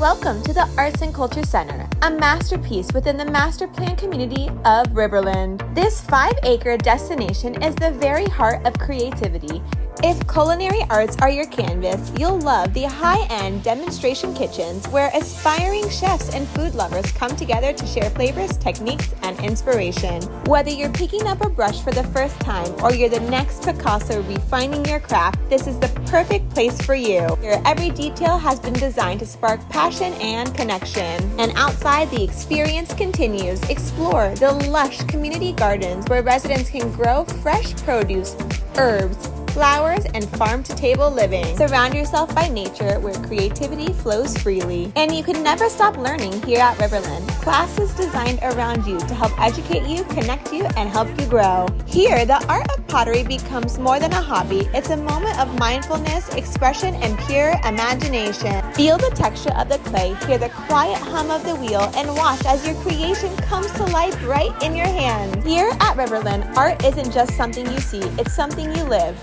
Welcome to the Arts and Culture Center, a masterpiece within the master plan community of Riverland. This 5-acre destination is the very heart of creativity. If culinary arts are your canvas, you'll love the high-end demonstration kitchens where aspiring chefs and food lovers come together to share flavors, techniques, and inspiration. Whether you're picking up a brush for the first time or you're the next Picasso refining your craft, this is the perfect place for you. Here, every detail has been designed to spark passion and connection. And outside, the experience continues. Explore the lush community gardens where residents can grow fresh produce, herbs, flowers, and farm-to-table living. Surround yourself by nature where creativity flows freely. And you can never stop learning here at Riverland. Classes designed around you to help educate you, connect you, and help you grow. Here, the art of pottery becomes more than a hobby. It's a moment of mindfulness, expression, and pure imagination. Feel the texture of the clay, hear the quiet hum of the wheel, and watch as your creation comes to life right in your hands. Here at Riverland, art isn't just something you see, it's something you live.